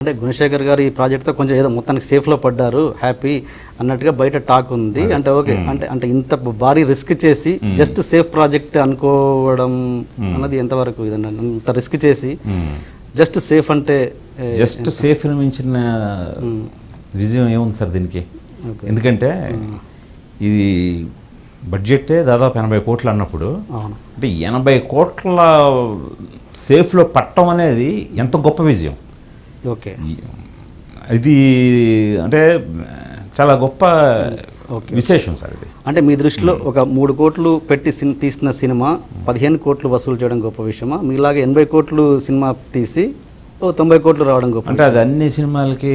అంటే గుణశేఖర్ గారు ఈ ప్రాజెక్ట్తో కొంచెం ఏదో మొత్తానికి సేఫ్లో పడ్డారు, హ్యాపీ అన్నట్టుగా బయట టాక్ ఉంది. అంటే ఓకే, అంటే ఇంత భారీ రిస్క్ చేసి జస్ట్ సేఫ్ ప్రాజెక్ట్ అనుకోవడం అన్నది ఎంతవరకు ఇదండి? అంత రిస్క్ చేసి జస్ట్ సేఫ్ అంటే జస్ట్ సేఫ్ మించిన విజయం ఏముంది సార్ దీనికి? ఎందుకంటే ఇది బడ్జెటే దాదాపు 80 కోట్లు అన్నప్పుడు, అంటే 80 కోట్ల సేఫ్లో పట్టడం అనేది ఎంత గొప్ప విజయం. ఓకే, ఇది అంటే చాలా గొప్ప విశేషం సార్ ఇది. అంటే మీ దృష్టిలో ఒక 3 కోట్లు పెట్టి తీసిన సినిమా 15 కోట్లు వసూలు చేయడం గొప్ప విషయమా? మీలాగా 80 కోట్లు సినిమా తీసి 90 కోట్లు రావడం గొప్ప? అంటే అది అన్ని సినిమాలకి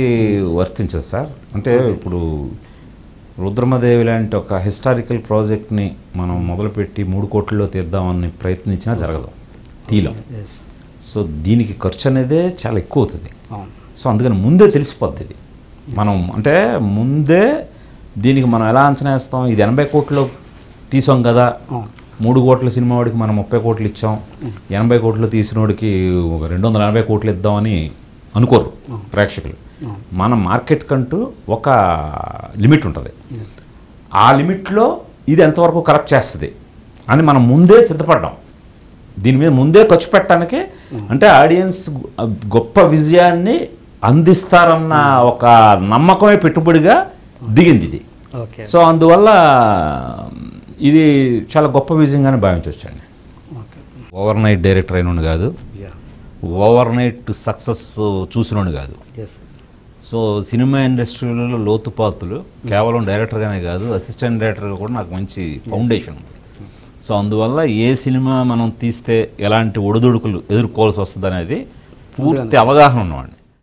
వర్తించదు సార్. అంటే ఇప్పుడు రుద్రమదేవి లాంటి ఒక హిస్టారికల్ ప్రాజెక్ట్ని మనం మొదలుపెట్టి 3 కోట్లలో తీద్దామని ప్రయత్నించినా జరగదు, తీలం. సో దీనికి ఖర్చు అనేదే చాలా ఎక్కువ అవుతుంది. సో అందుకని ముందే తెలిసిపోద్ది ఇది. మనం అంటే ముందే దీనికి మనం ఎలా అంచనా వేస్తాం? ఇది 80 కోట్లు తీసాం కదా, 3 కోట్ల సినిమా వాడికి మనం 30 కోట్లు ఇచ్చాం, 80 కోట్లు తీసినోడికి 280 కోట్లు ఇద్దామని అనుకోరు ప్రేక్షకులు. మన మార్కెట్ కంటూ ఒక లిమిట్ ఉంటుంది. ఆ లిమిట్లో ఇది ఎంతవరకు కరెక్ట్ చేస్తుంది అని మనం ముందే సిద్ధపడ్డాం. దీని మీద ముందే ఖర్చు పెట్టడానికి, అంటే ఆడియన్స్ గొప్ప విజయాన్ని అందిస్తారన్న ఒక నమ్మకమే పెట్టుబడిగా దిగింది ఇది. సో అందువల్ల ఇది చాలా గొప్ప విజయంగానే భావించవచ్చండి. ఓవర్ నైట్ డైరెక్టర్ అయినోడు కాదు, ఓవర్ నైట్ సక్సెస్ చూసినోడు కాదు. సో సినిమా ఇండస్ట్రీలో లోతుపాతులు కేవలం డైరెక్టర్గానే కాదు, అసిస్టెంట్ డైరెక్టర్గా కూడా నాకు మంచి ఫౌండేషన్ ఉంది. సో అందువల్ల ఏ సినిమా మనం తీస్తే ఎలాంటి ఒడిదుడుకులు ఎదుర్కోవాల్సి వస్తుంది అనేది పూర్తి అవగాహన ఉన్నవాడిని.